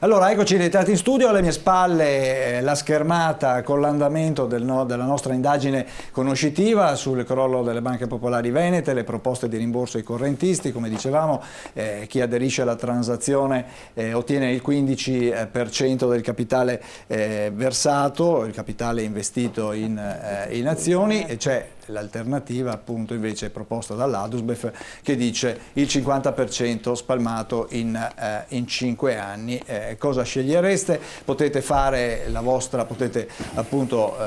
Allora, eccoci rientrati in studio, alle mie spalle la schermata con l'andamento della nostra indagine conoscitiva sul crollo delle banche popolari venete, le proposte di rimborso ai correntisti. Come dicevamo, chi aderisce alla transazione ottiene il 15% del capitale versato, il capitale investito in azioni, e c'è l'alternativa appunto invece proposta dall'Adusbef che dice il 50% spalmato in 5 anni. Cosa scegliereste? Potete fare la vostra, potete appunto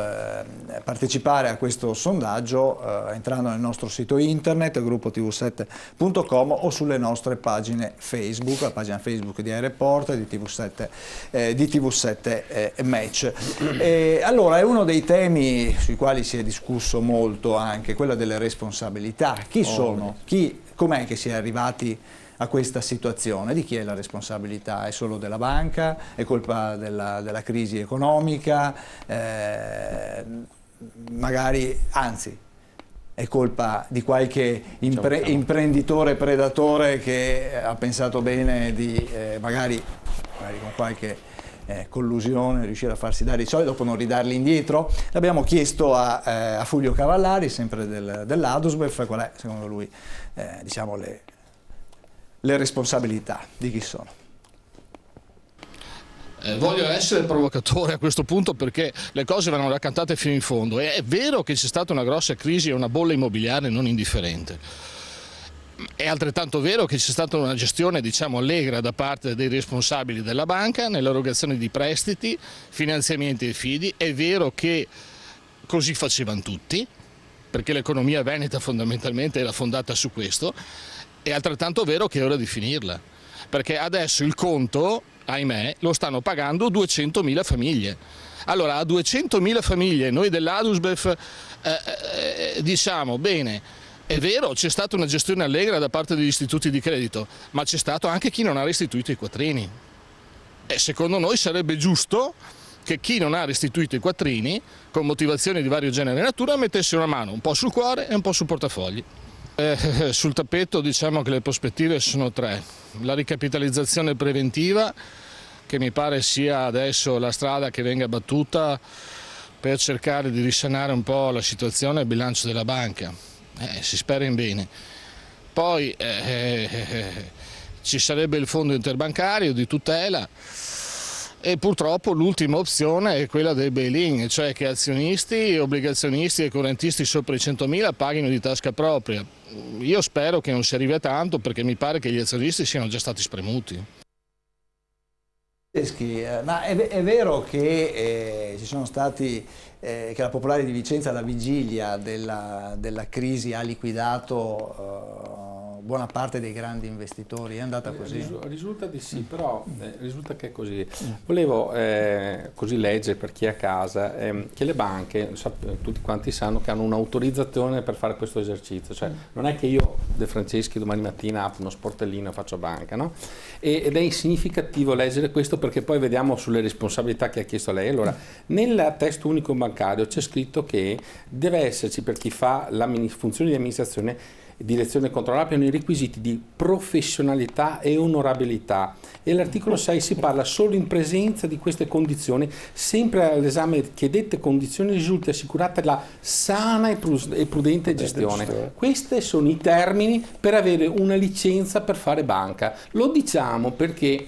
partecipare a questo sondaggio entrando nel nostro sito internet gruppotv7.com o sulle nostre pagine Facebook, la pagina Facebook di iReport e di TV7 Match. Allora, è uno dei temi sui quali si è discusso molto, anche quella delle responsabilità. Chi sono? Com'è che si è arrivati a questa situazione? Di chi è la responsabilità? È solo della banca? È colpa della crisi economica? Magari, anzi, è colpa di qualche imprenditore predatore che ha pensato bene di magari con qualche collusione riuscire a farsi dare i soldi dopo non ridarli indietro. L'abbiamo chiesto a Fulvio Cavallari, sempre dell'Adusbef, qual è secondo lui diciamo le responsabilità, di chi sono. Voglio essere provocatore a questo punto perché le cose vanno raccontate fino in fondo. È vero che c'è stata una grossa crisi e una bolla immobiliare non indifferente. È altrettanto vero che c'è stata una gestione, diciamo, allegra da parte dei responsabili della banca nell'erogazione di prestiti, finanziamenti e fidi. È vero che così facevano tutti, perché l'economia veneta fondamentalmente era fondata su questo. È altrettanto vero che è ora di finirla, perché adesso il conto, ahimè, lo stanno pagando 200.000 famiglie. Allora, a 200.000 famiglie noi dell'Adusbef diciamo, bene, è vero, c'è stata una gestione allegra da parte degli istituti di credito, ma c'è stato anche chi non ha restituito i quattrini. E secondo noi sarebbe giusto che chi non ha restituito i quattrini, con motivazioni di vario genere e natura, mettesse una mano un po' sul cuore e un po' sul portafogli. Sul tappeto diciamo che le prospettive sono tre. La ricapitalizzazione preventiva, che mi pare sia adesso la strada che venga battuta per cercare di risanare un po' la situazione e il bilancio della banca. Si spera in bene. Poi ci sarebbe il fondo interbancario di tutela e purtroppo l'ultima opzione è quella del bail-in, cioè che azionisti, obbligazionisti e correntisti sopra i 100.000 paghino di tasca propria. Io spero che non si arrivi a tanto, perché mi pare che gli azionisti siano già stati spremuti. Ma è vero che ci sono stati, che la Popolare di Vicenza alla vigilia della crisi ha liquidato buona parte dei grandi investitori? È andata così? Risulta di sì, però risulta che è così. Volevo così leggere per chi è a casa che le banche, tutti quanti sanno che hanno un'autorizzazione per fare questo esercizio, cioè non è che io De Franceschi domani mattina apro uno sportellino e faccio banca, no? Ed è significativo leggere questo, perché poi vediamo sulle responsabilità che ha chiesto lei. Allora, nel testo unico bancario c'è scritto che deve esserci, per chi fa la funzione di amministrazione, direzione e controllo, abbiano i requisiti di professionalità e onorabilità, e l'articolo 6 si parla solo in presenza di queste condizioni, sempre all'esame che dette condizioni risulti assicurata la sana e prudente gestione. Questi sono i termini per avere una licenza per fare banca. Lo diciamo perché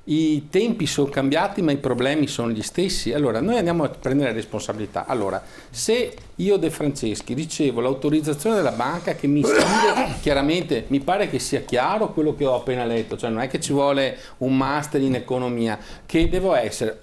i tempi sono cambiati ma i problemi sono gli stessi. Allora noi andiamo a prendere responsabilità. Allora, se io De Franceschi ricevo l'autorizzazione della banca che mi scrive chiaramente, mi pare che sia chiaro quello che ho appena letto, cioè non è che ci vuole un master in economia, che devo essere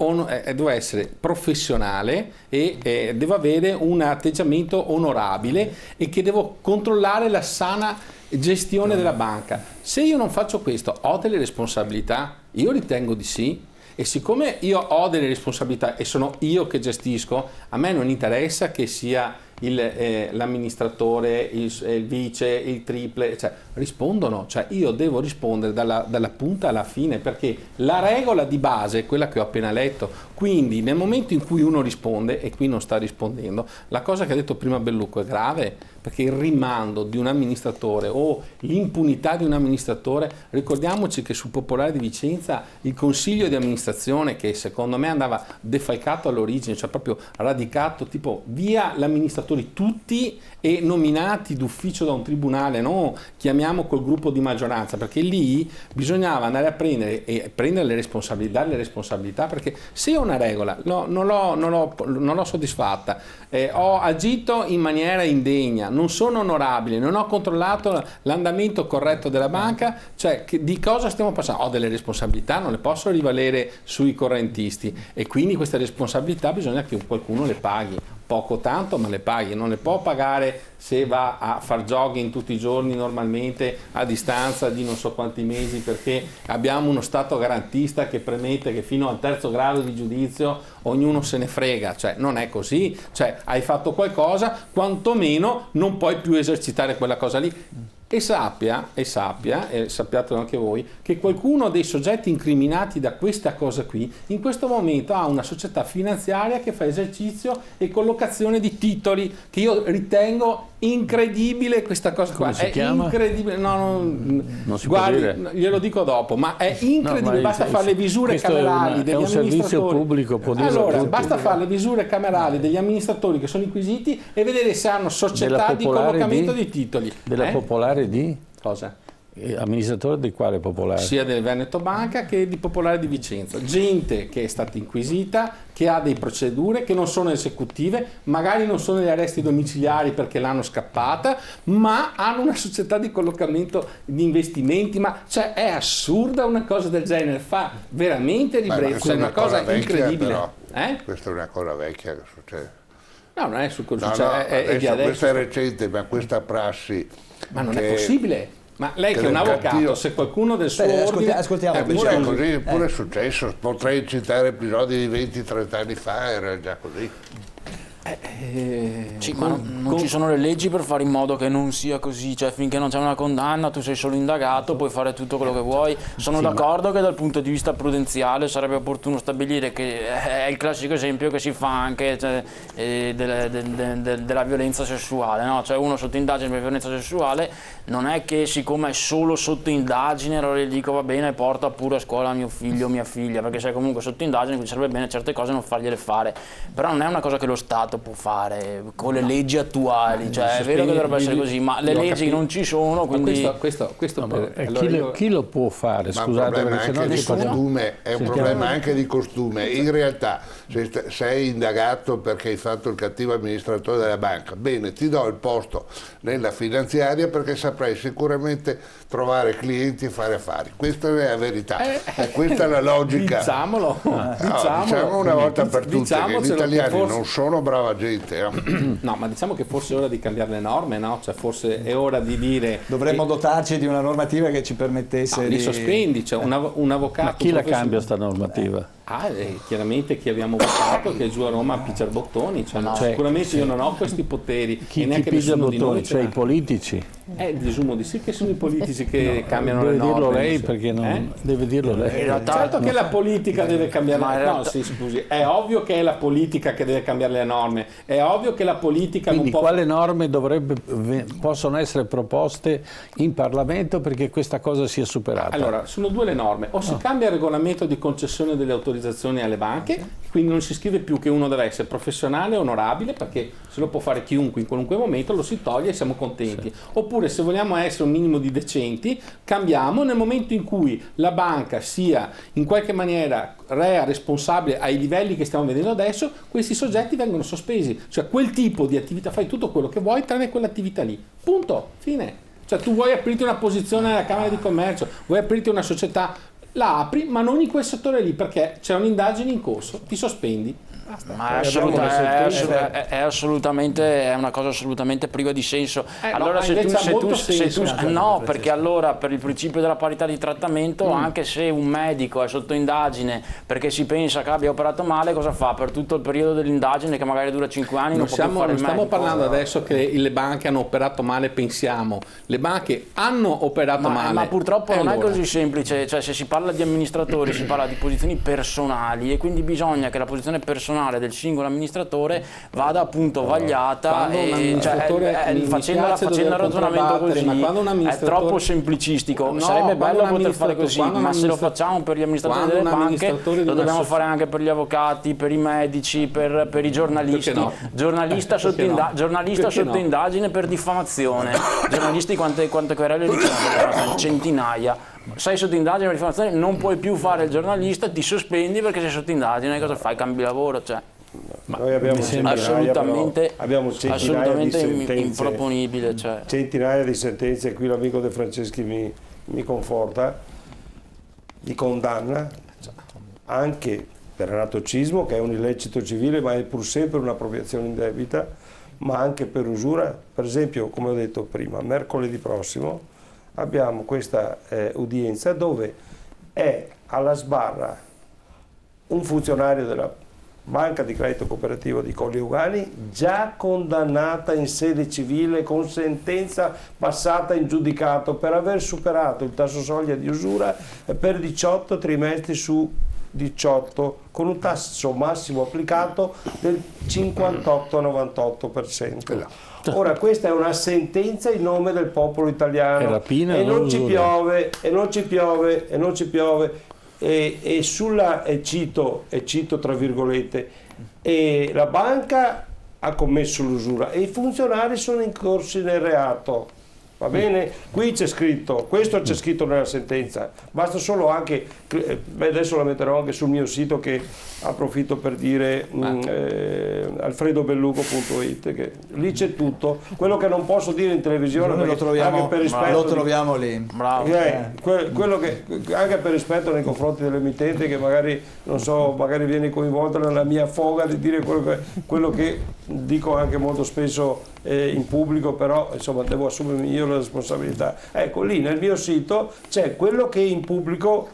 professionale e devo avere un atteggiamento onorabile e che devo controllare la sana gestione della banca. Se io non faccio questo, ho delle responsabilità? Io ritengo di sì, e siccome io ho delle responsabilità e sono io che gestisco, a me non interessa che sia l'amministratore, il vice, il triple, cioè rispondono, cioè io devo rispondere dalla punta alla fine, perché la regola di base è quella che ho appena letto. Quindi nel momento in cui uno risponde e qui non sta rispondendo, la cosa che ha detto prima Bellucco è grave, perché il rimando di un amministratore o l'impunità di un amministratore, ricordiamoci che sul Popolare di Vicenza il consiglio di amministrazione, che secondo me andava defalcato all'origine, cioè proprio radicato, tipo via gli amministratori tutti e nominati d'ufficio da un tribunale, no? Chiamiamo col gruppo di maggioranza, perché lì bisognava andare a prendere le responsabilità, perché se io una regola non l'ho soddisfatta, ho agito in maniera indegna, non sono onorabile, non ho controllato l'andamento corretto della banca, cioè di cosa stiamo passando? Ho delle responsabilità, non le posso rivalere sui correntisti, e quindi queste responsabilità bisogna che qualcuno le paghi, poco tanto ma le paghi, non le può pagare se va a far jogging tutti i giorni normalmente a distanza di non so quanti mesi, perché abbiamo uno Stato garantista che premette che fino al terzo grado di giudizio ognuno se ne frega, cioè non è così, cioè hai fatto qualcosa, quantomeno non puoi più esercitare quella cosa lì. E sappiatelo anche voi, che qualcuno dei soggetti incriminati da questa cosa qui in questo momento ha una società finanziaria che fa esercizio e collocazione di titoli, che io ritengo incredibile questa cosa qua. È incredibile, non si guardi, può dire. Glielo dico dopo, ma è incredibile, basta fare le visure camerali degli amministratori. È un servizio pubblico, può dirlo allora, basta fare le visure camerali degli amministratori che sono inquisiti e vedere se hanno società di collocamento di titoli. Della Popolare di? Cosa? Amministratore di quale Popolare? Sia del Veneto Banca che di Popolare di Vicenza. Gente che è stata inquisita, che ha delle procedure che non sono esecutive, magari non sono gli arresti domiciliari perché l'hanno scappata, ma hanno una società di collocamento di investimenti, ma cioè è assurda una cosa del genere, fa veramente ribrezzo, è una cosa incredibile. Però, questa è una cosa vecchia che succede. No, non è su cosa succede, è di adesso. Questa è recente, ma questa prassi... Ma non è possibile. Ma lei che è un avvocato, se qualcuno del suo ordine... Ascoltiamo. Pure è successo, potrei citare episodi di 20-30 anni fa, era già così. Sì, ma non ci sono le leggi per fare in modo che non sia così, cioè finché non c'è una condanna tu sei solo indagato, puoi fare tutto quello che vuoi. Sono d'accordo che dal punto di vista prudenziale sarebbe opportuno stabilire che è il classico esempio che si fa anche, cioè, della violenza sessuale, no? Cioè uno sotto indagine per violenza sessuale non è che siccome è solo sotto indagine allora gli dico va bene porta pure a scuola mio figlio o mia figlia, perché sei comunque sotto indagine, quindi sarebbe bene certe cose non fargliele fare, però non è una cosa che lo Stato può fare con le leggi attuali, cioè è vero che dovrebbe essere così, ma le leggi non ci sono, quindi chi lo può fare? Scusate, è un problema anche di costume. In realtà se sei indagato perché hai fatto il cattivo amministratore della banca, bene, ti do il posto nella finanziaria perché saprai sicuramente trovare clienti e fare affari. Questa è la verità, questa è la logica. Diciamolo una volta per tutte che gli italiani non sono brava gente. No, ma diciamo che forse è ora di cambiare le norme, no? Cioè forse è ora di dire... Dovremmo dotarci di una normativa che ci permettesse di... sospendi, cioè un avvocato... Ma chi la cambia sta normativa? Chiaramente chi abbiamo votato che è giù a Roma a picciare bottoni, cioè, sicuramente io non ho questi poteri. Chi piglia bottoni? Cioè i politici? Presumo di sì che sono i politici che cambiano le norme. Deve dirlo lei perché non deve dirlo lei. Certo che la politica deve cambiare le norme. No, sì, scusi, è ovvio che è la politica che deve cambiare le norme, è ovvio che la politica quindi non può... quale norme possono essere proposte in Parlamento perché questa cosa sia superata? Allora, sono due le norme, o si cambia il regolamento di concessione delle autorizzazioni alle banche, quindi non si scrive più che uno deve essere professionale e onorabile, perché se lo può fare chiunque in qualunque momento, lo si toglie e siamo contenti. Oppure se vogliamo essere un minimo di decenti, cambiamo nel momento in cui la banca sia in qualche maniera rea responsabile ai livelli che stiamo vedendo adesso, questi soggetti vengono sospesi, cioè quel tipo di attività, fai tutto quello che vuoi tranne quell'attività lì, punto, fine. Cioè tu vuoi aprirti una posizione alla Camera di Commercio, vuoi aprirti una società, la apri, ma non in quel settore lì perché c'è un'indagine in corso, ti sospendi. Ma è una cosa assolutamente priva di senso. Allora no, perché allora per il principio della parità di trattamento anche se un medico è sotto indagine perché si pensa che abbia operato male, cosa fa? Per tutto il periodo dell'indagine che magari dura 5 anni non può più fare il medico. Stiamo parlando adesso che le banche hanno operato male, pensiamo, le banche hanno operato male. Ma purtroppo non è così semplice, cioè se si parla di amministratori si parla di posizioni personali e quindi bisogna che la posizione personale professionale del singolo amministratore vada appunto vagliata facendo il ragionamento così è troppo semplicististico. Sarebbe bello poter fare così, ma se lo facciamo per gli amministratori delle banche lo dobbiamo fare anche per gli avvocati, per i medici, per i giornalisti. Giornalista sotto indagine per diffamazione. Giornalisti quante querele ricevono? Centinaia. Sei sotto indagine per diffamazione, non puoi più fare il giornalista, ti sospendi perché sei sotto indagine, cosa fai? Cambi lavoro? Cioè, noi abbiamo assolutamente sentenze, improponibile. Cioè. Centinaia di sentenze, qui l'amico De Franceschi mi conforta, di condanna anche per anatocismo, che è un illecito civile ma è pur sempre un'appropriazione indebita, ma anche per usura. Per esempio, come ho detto prima, mercoledì prossimo abbiamo questa udienza dove è alla sbarra un funzionario della Banca di Credito Cooperativo di Colli Euganei, già condannata in sede civile con sentenza passata in giudicato per aver superato il tasso soglia di usura per 18 trimestri su 18, con un tasso massimo applicato del 58-98%. Ora questa è una sentenza in nome del popolo italiano e non ci piove, e sulla, e cito tra virgolette, e la banca ha commesso l'usura e i funzionari sono incorsi nel reato. Va bene? Qui c'è scritto, questo c'è scritto nella sentenza, basta solo anche, adesso la metterò anche sul mio sito, che approfitto per dire alfredobellugo.it, che lì c'è tutto, quello che non posso dire in televisione lo troviamo, anche per rispetto lo troviamo lì. Quello che, anche per rispetto nei confronti dell'emittente, che magari, non so, magari viene coinvolta nella mia foga di dire quello che dico anche molto spesso in pubblico, però insomma devo assumermi io la responsabilità. Ecco, lì nel mio sito c'è quello che in pubblico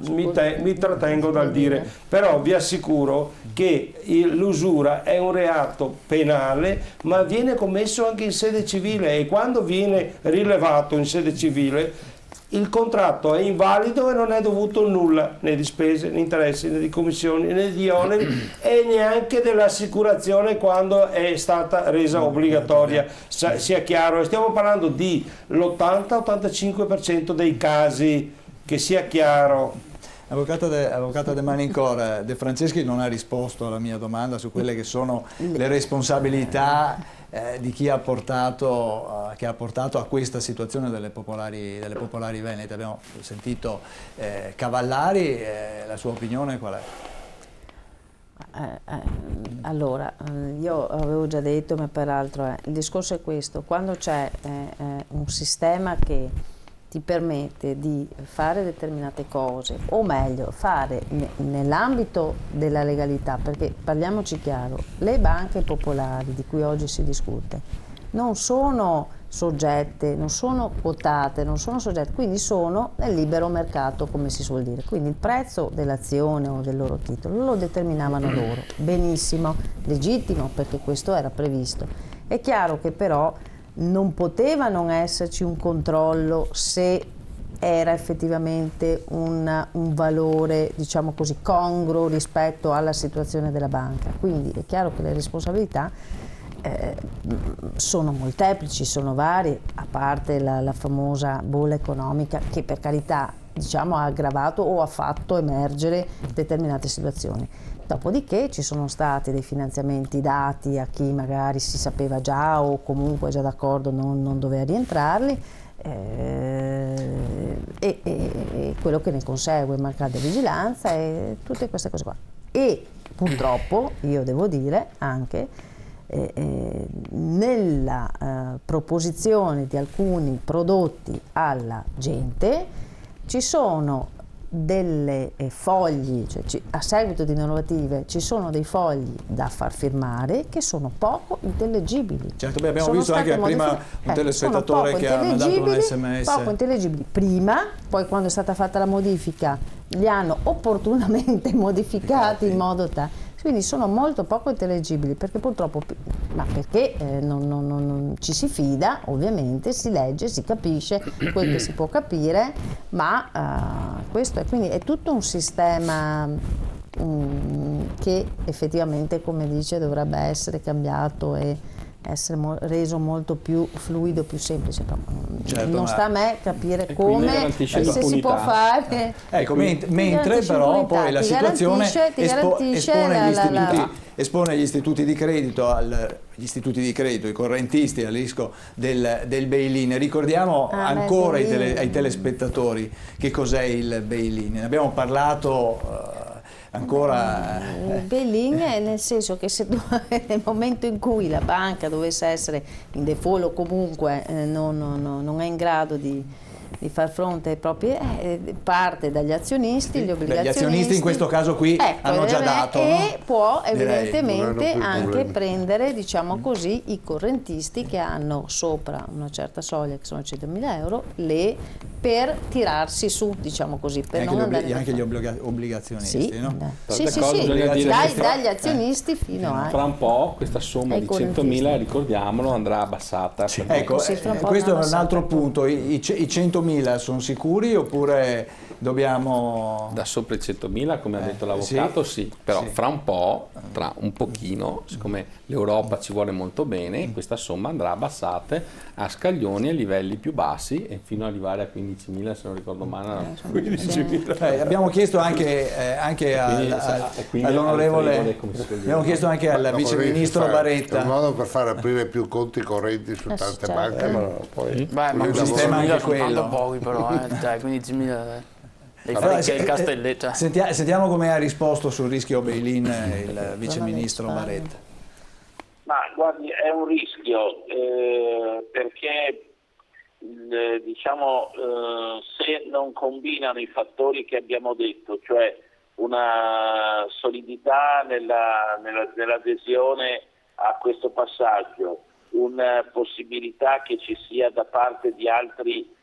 mi trattengo dal dire, però vi assicuro che l'usura è un reato penale, ma viene commesso anche in sede civile, e quando viene rilevato in sede civile il contratto è invalido e non è dovuto nulla, né di spese, né di interessi, né di commissioni, né di oneri e neanche dell'assicurazione quando è stata resa obbligatoria. Sia chiaro, stiamo parlando di l'80-85% dei casi, che sia chiaro. Avvocato De Manincor, De Franceschi non ha risposto alla mia domanda su quelle che sono le responsabilità di chi ha portato a questa situazione delle popolari venete. Abbiamo sentito Cavallari, la sua opinione qual è? Allora, io avevo già detto, ma peraltro il discorso è questo: quando c'è un sistema che ti permette di fare determinate cose, o meglio, fare nell'ambito della legalità, perché parliamoci chiaro, le banche popolari di cui oggi si discute non sono soggette, non sono quotate, non sono soggette, quindi sono nel libero mercato, come si suol dire. Quindi il prezzo dell'azione o del loro titolo lo determinavano loro. Benissimo, legittimo, perché questo era previsto. È chiaro che però non poteva non esserci un controllo se era effettivamente un valore, diciamo così, congruo rispetto alla situazione della banca. Quindi è chiaro che le responsabilità sono molteplici, sono varie, a parte la famosa bolla economica che, per carità, diciamo, ha aggravato o ha fatto emergere determinate situazioni. Dopodiché ci sono stati dei finanziamenti dati a chi magari si sapeva già o comunque già d'accordo non doveva rientrarli, e quello che ne consegue, mancata vigilanza e tutte queste cose qua. E purtroppo, io devo dire anche, nella proposizione di alcuni prodotti alla gente ci sono delle fogli, cioè a seguito di normative ci sono dei fogli da far firmare che sono poco intellegibili. Certo, abbiamo visto anche prima un telespettatore che ha mandato un SMS. Poco intellegibili prima, poi quando è stata fatta la modifica li hanno opportunamente modificati in modo tale. Quindi sono molto poco intellegibili, perché purtroppo, ma perché non ci si fida, ovviamente, si legge, si capisce quel che si può capire, ma questo è, quindi è tutto un sistema che effettivamente, come dice, dovrebbe essere cambiato e essere reso molto più fluido, più semplice. Certo, non sta a me capire come, se l'impunità. si può fare. Ecco, mentre però poi la situazione espone gli istituti di credito, i correntisti al rischio del bail-in. Ricordiamo ancora ai telespettatori che cos'è il bail-in. Ne abbiamo parlato ancora. Il bail-in è nel senso che se nel momento in cui la banca dovesse essere in default o comunque non è in grado di far fronte ai propri, parte dagli azionisti, gli obbligazionisti. Gli azionisti in questo caso qui hanno già dato. E può evidentemente non hanno più anche prendere, diciamo così, i correntisti che hanno sopra una certa soglia, che sono 100.000 euro, per tirarsi su, diciamo così. Per anche gli obbligazionisti, sì, no? Sì, dagli azionisti fino a... Fra un po' questa somma di 100.000, ricordiamolo, andrà abbassata. Sì. Ecco, questo è un altro punto. I 100.000 sono sicuri oppure dobbiamo... Da sopra i 100.000, come ha detto l'avvocato, sì. Però fra un po', tra un pochino, siccome l'Europa ci vuole molto bene, questa somma andrà abbassata a scaglioni a livelli più bassi e fino ad arrivare a 15.000, se non ricordo male. 15.000. Abbiamo chiesto anche all'onorevole, abbiamo chiesto anche al vice ministro Baretta. È un modo per far aprire più conti correnti su tante banche. Ma un sistema anche quello. Pochi però, dai, 15.000 Sentiamo come ha risposto sul rischio bail-in il vice ministro Baretta. Ma guardi, è un rischio perché diciamo se non combinano i fattori che abbiamo detto, cioè una solidità nell'adesione a questo passaggio, una possibilità che ci sia da parte di altri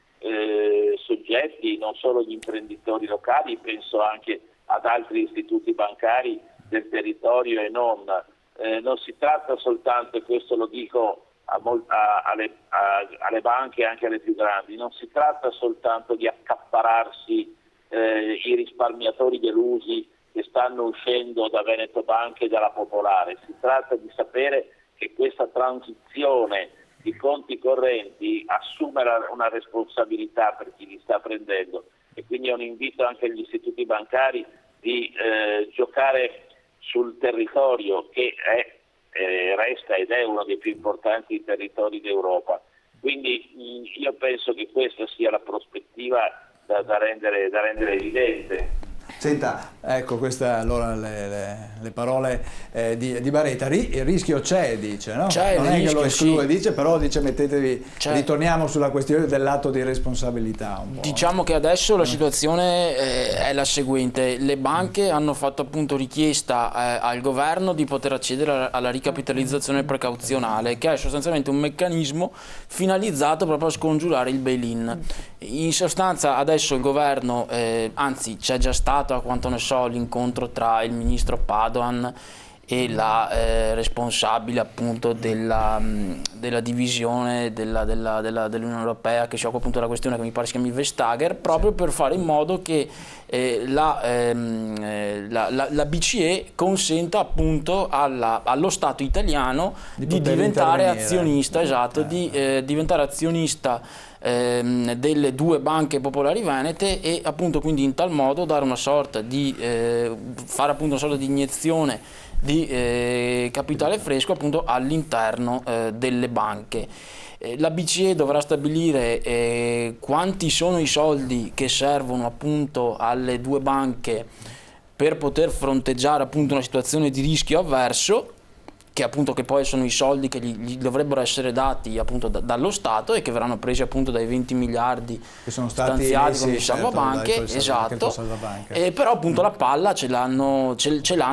soggetti, non solo gli imprenditori locali, penso anche ad altri istituti bancari del territorio e non si tratta soltanto, e questo lo dico alle banche e anche alle più grandi, non si tratta soltanto di accaparrarsi i risparmiatori delusi che stanno uscendo da Veneto Banca e dalla Popolare, si tratta di sapere che questa transizione di conti correnti assume una responsabilità per chi li sta prendendo, e quindi è un invito anche agli istituti bancari di giocare sul territorio che resta ed è uno dei più importanti territori d'Europa. Quindi io penso che questa sia la prospettiva da rendere evidente. Senta, ecco queste allora le parole di Baretta. Il rischio c'è, dice, no? C'è, non è che lo esclude, sì. dice, però dice mettetevi, ritorniamo sulla questione dell'atto di responsabilità un po'. Diciamo che adesso la situazione è la seguente: le banche hanno fatto appunto richiesta al governo di poter accedere alla ricapitalizzazione precauzionale, che è sostanzialmente un meccanismo finalizzato proprio a scongiurare il bail-in. In sostanza adesso il governo, anzi c'è già stato, a quanto ne so, l'incontro tra il ministro Padoan e la responsabile appunto della divisione dell'Unione Europea che si occupa appunto della questione, che mi pare si chiami Vestager, proprio per fare in modo che la BCE consenta appunto allo Stato italiano di diventare azionista, di diventare azionista delle due banche popolari venete, e appunto quindi in tal modo dare una sorta di fare appunto una sorta di iniezione di capitale fresco appunto all'interno delle banche. La BCE dovrà stabilire quanti sono i soldi che servono appunto alle due banche per poter fronteggiare appunto una situazione di rischio avverso, che poi sono i soldi che gli dovrebbero essere dati appunto dallo Stato e che verranno presi appunto dai 20 miliardi che sono stati stanziati con il salvabanche, esatto. Però appunto la palla ce l'hanno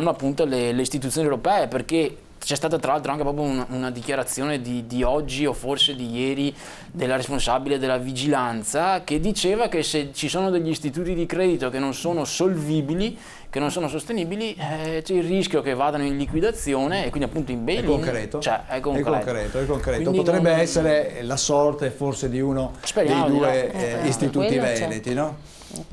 appunto le istituzioni europee, perché c'è stata tra l'altro anche proprio una dichiarazione di oggi o forse di ieri della responsabile della vigilanza, che diceva che se ci sono degli istituti di credito che non sono solvibili, che non sono sostenibili, c'è il rischio che vadano in liquidazione, e quindi appunto in bail-in. È concreto, cioè, è concreto. è concreto. Quindi Potrebbe essere la sorte forse di uno dei due istituti veneti, no?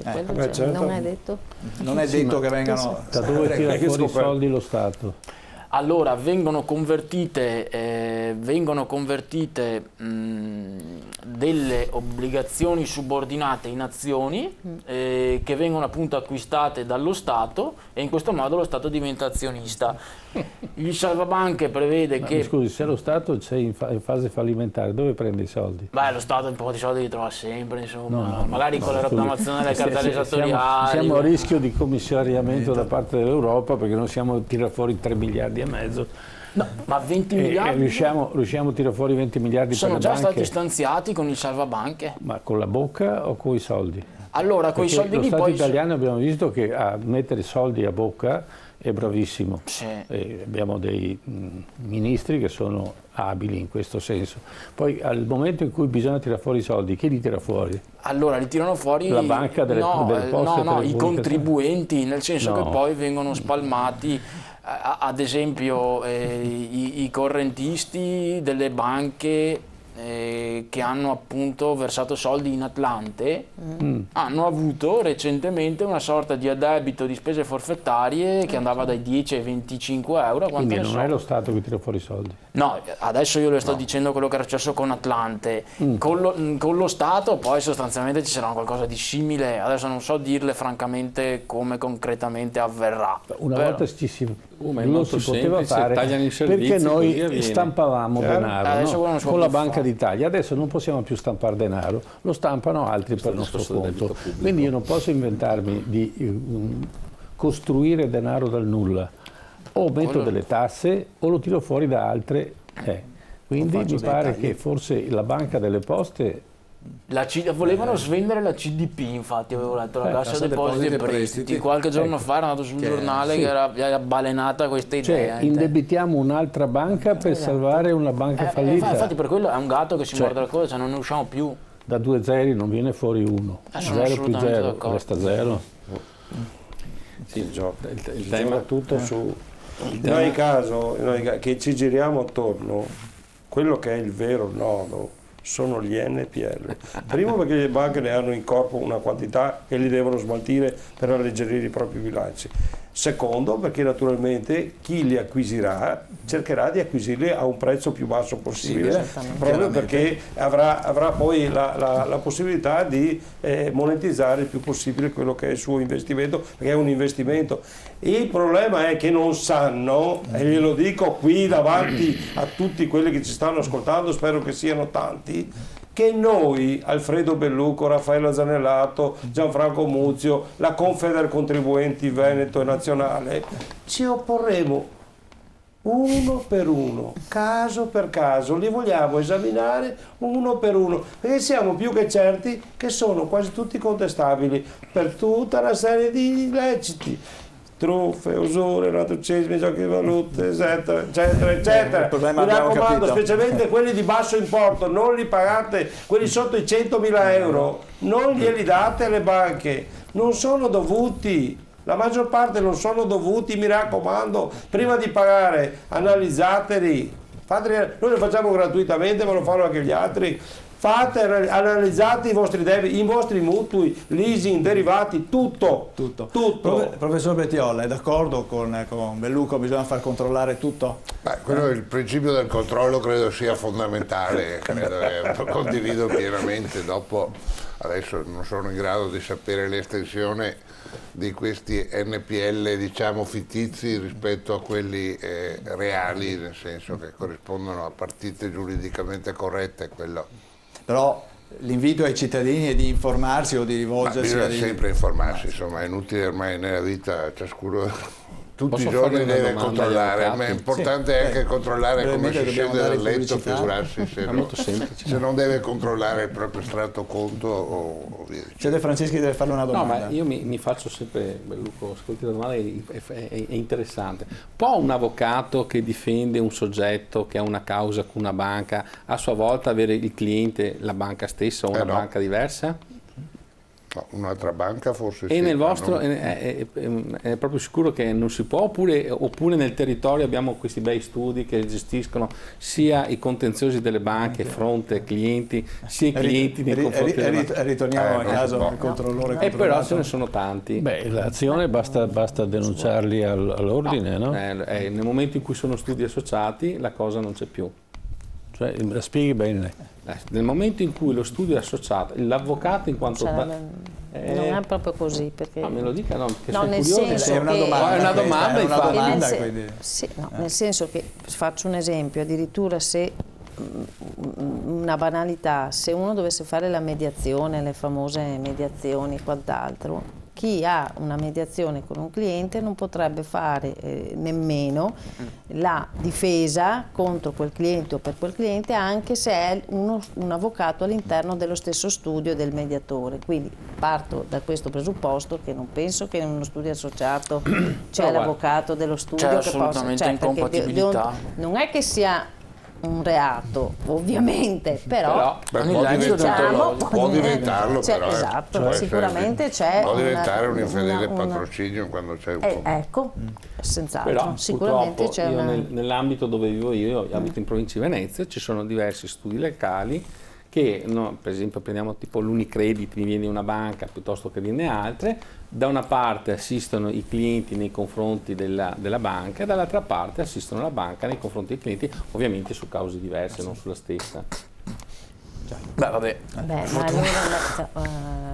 Certo. Non è detto. Non è detto che vengano... Da dove tira fuori i soldi lo Stato? Allora, vengono convertite delle obbligazioni subordinate in azioni che vengono appunto acquistate dallo Stato, e in questo modo lo Stato diventa azionista. Il salvabanche prevede che... Scusi, se lo Stato c'è in fase fallimentare, dove prende i soldi? Beh, lo Stato un po' di soldi li trova sempre, insomma, No, magari con la rottamazione delle cartelle esattoriali. Siamo a rischio di commissariamento da parte dell'Europa, perché non siamo a tirare fuori 3 miliardi e mezzo. No, ma 20 miliardi? Riusciamo a tirare fuori 20 miliardi per le banche? Sono già stati stanziati con il salvabanche. Ma con la bocca o con i soldi? Allora, con i soldi lì Stato poi... italiano abbiamo visto che a mettere soldi a bocca è bravissimo. Sì. Abbiamo dei ministri che sono abili in questo senso. Poi al momento in cui bisogna tirare fuori i soldi, chi li tira fuori? Allora li tirano fuori la banca delle poste? No, i contribuenti, nel senso che poi vengono spalmati, ad esempio i correntisti delle banche che hanno appunto versato soldi in Atlante hanno avuto recentemente una sorta di addebito di spese forfettarie che andava dai 10 ai 25 euro. Quindi non è lo Stato che tira fuori i soldi? No, adesso io le sto dicendo quello che era successo con Atlante. Con lo Stato poi sostanzialmente ci sarà qualcosa di simile, adesso non so dirle francamente come concretamente avverrà. Una volta lo si poteva semplice, fare perché noi stampavamo denaro con la Banca d'Italia, adesso non possiamo più stampare denaro, lo stampano altri per il nostro conto, quindi io non posso inventarmi di costruire denaro dal nulla, o metto delle tasse o lo tiro fuori da altre, quindi mi pare che forse la Banca delle Poste... volevano svendere la CDP, infatti avevo letto, la Cassa Depositi e Prestiti. Qualche giorno fa era andato sul giornale che era balenata questa idea. Cioè, indebitiamo un'altra banca per salvare una banca fallita. Infatti per quello è un gatto che si morde la coda, cioè non ne usciamo più. Da 2 zeri non viene fuori 1, 0 più 0, resta 0. Sì, il tema è tutto su... In ogni caso, che ci giriamo attorno, quello che è il vero nodo sono gli NPL. Primo perché le banche ne hanno in corpo una quantità e li devono smaltire per alleggerire i propri bilanci. Secondo perché naturalmente chi li acquisirà cercherà di acquisirli a un prezzo più basso possibile, proprio perché avrà poi la possibilità di monetizzare il più possibile quello che è il suo investimento, perché è un investimento. Il problema è che non sanno, e glielo dico qui davanti a tutti quelli che ci stanno ascoltando, spero che siano tanti, che noi, Alfredo Belluco, Raffaella Zanellato, Gianfranco Muzio, la Confedercontribuenti Veneto e Nazionale, ci opporremo uno per uno, caso per caso, li vogliamo esaminare uno per uno, perché siamo più che certi che sono quasi tutti contestabili per tutta una serie di illeciti. Truffe, usure, latrocesimi, giochi di valute, eccetera, eccetera, eccetera. Mi raccomando, specialmente quelli di basso importo, non li pagate, quelli sotto i 100.000 euro, non glieli date alle banche, non sono dovuti, la maggior parte non sono dovuti, mi raccomando, prima di pagare analizzateli, noi lo facciamo gratuitamente, ma lo fanno anche gli altri. Analizzate i vostri debiti, i vostri mutui, leasing, derivati, tutto. Professor Betiola, è d'accordo con Belluco, bisogna far controllare tutto? Quello il principio del controllo credo sia fondamentale, condivido pienamente. Dopo, adesso non sono in grado di sapere l'estensione di questi NPL, diciamo, fittizi rispetto a quelli reali, nel senso che corrispondono a partite giuridicamente corrette, quello. Però l'invito ai cittadini è di informarsi o di rivolgersi bisogna sempre informarsi, insomma, è inutile ormai nella vita, ciascuno tutti i giorni deve controllare, ma è importante anche controllare come si scende dal letto, figurarsi se non deve controllare il proprio estratto conto o via. C'è De Franceschi deve farle una domanda. No, ma io mi faccio sempre, Luco, ascolti la domanda, è interessante. Può un avvocato che difende un soggetto che ha una causa con una banca a sua volta avere il cliente, la banca stessa o una banca diversa? No, un'altra banca forse e nel vostro è proprio sicuro che non si può, oppure nel territorio abbiamo questi bei studi che gestiscono sia i contenziosi delle banche fronte clienti, sia i clienti nei confronti delle banche. Ritorniamo a caso al controllore e però ce ne sono tanti. Beh, l'azione basta denunciarli all'ordine, no? Nel momento in cui sono studi associati la cosa non c'è più. Cioè, la spieghi bene. Nel momento in cui lo studio è associato, l'avvocato in quanto... non è proprio così, perché... No, me lo dica, no, che no, nel curioso. senso è una domanda, è una domanda, nel senso che, faccio un esempio, addirittura se una banalità, se uno dovesse fare la mediazione, le famose mediazioni e quant'altro, chi ha una mediazione con un cliente non potrebbe fare nemmeno la difesa contro quel cliente o per quel cliente, anche se è un avvocato all'interno dello stesso studio del mediatore. Quindi parto da questo presupposto che non penso che in uno studio associato c'è l'avvocato dello studio che assolutamente possa... incompatibilità. Non è che sia un reato, ovviamente, però può diventarlo, cioè, però, esatto, sicuramente c'è può diventare un infedele patrocinio quando c'è un ecco, senz'altro, però sicuramente c'è nell'ambito dove vivo io abito in provincia di Venezia, ci sono diversi studi locali che, per esempio prendiamo tipo l'Unicredit, mi viene una banca piuttosto che viene altre, da una parte assistono i clienti nei confronti della banca e dall'altra parte assistono la banca nei confronti dei clienti, ovviamente su cause diverse, non sulla stessa. Beh, vabbè.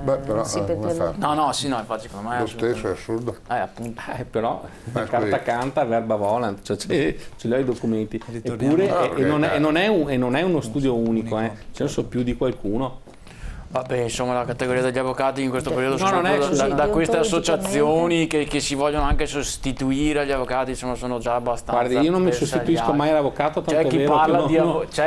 Ma però infatti secondo me lo stesso è assurdo. Appunto. Però carta canta, verba volant, cioè ce li ho i documenti. Eppure, e non è uno studio unico, ce ne sono più di qualcuno. Vabbè, insomma, la categoria degli avvocati in questo periodo da queste associazioni che si vogliono anche sostituire agli avvocati, insomma, sono già abbastanza. Guardi, io non mi sostituisco mai all'avvocato, tanto c'è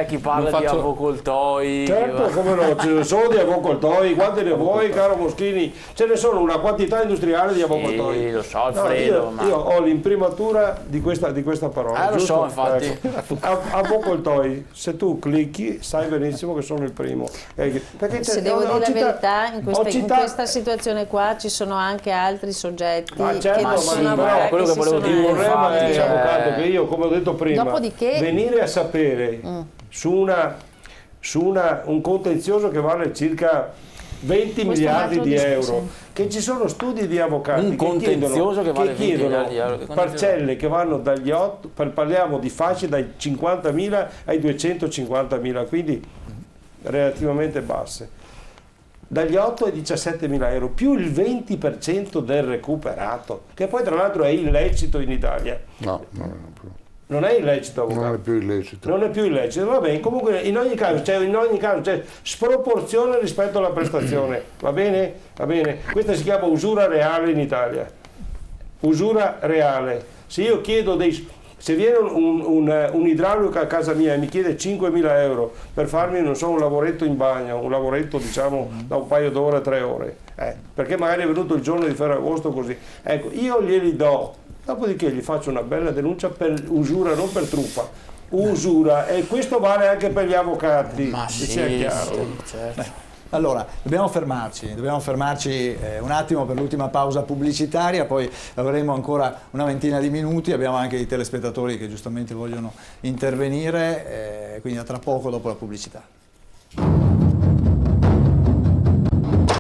chi parla di avvocoltoi. Certo, come no, ce ne sono di avvocoltoi, quanti ne vuoi, caro Moschini? Ce ne sono una quantità industriale di avvocoltoi. Sì, lo so, Alfredo. Io ho l'imprimatura di questa parola. Lo so, infatti. Ecco. Avvocoltoi, se tu clicchi, sai benissimo che sono il primo. Perché se devo dire la verità, in questa situazione qua ci sono anche altri soggetti che non sono avvocati. Quello che volevo dire, il problema è avvocato che io, come ho detto prima, venire a sapere su un contenzioso che vale circa 20 miliardi di euro, che ci sono studi di avvocati che chiedono parcelle che vanno dagli 8, parliamo di fasce dai 50.000 ai 250.000, quindi relativamente basse, dagli 8 ai 17.000 euro, più il 20% del recuperato, che poi tra l'altro è illecito in Italia. No, non più. Non è illecito, avvocato. Non è più illecito. Non è più illecito, va bene, comunque in ogni caso c'è sproporzione rispetto alla prestazione, va bene? Va bene. Questa si chiama usura reale in Italia. Usura reale. Se io chiedo se viene un idraulico a casa mia e mi chiede 5.000 euro per farmi, non so, un lavoretto in bagno, un lavoretto diciamo da un paio d'ore, 3 ore, perché magari è venuto il giorno di Ferragosto così, ecco, io glieli do, dopodiché gli faccio una bella denuncia per usura, non per truffa, usura, e questo vale anche per gli avvocati, ma sia chiaro. Sì, certo. Allora, dobbiamo fermarci un attimo per l'ultima pausa pubblicitaria, poi avremo ancora una ventina di minuti, abbiamo anche i telespettatori che giustamente vogliono intervenire, quindi a tra poco dopo la pubblicità.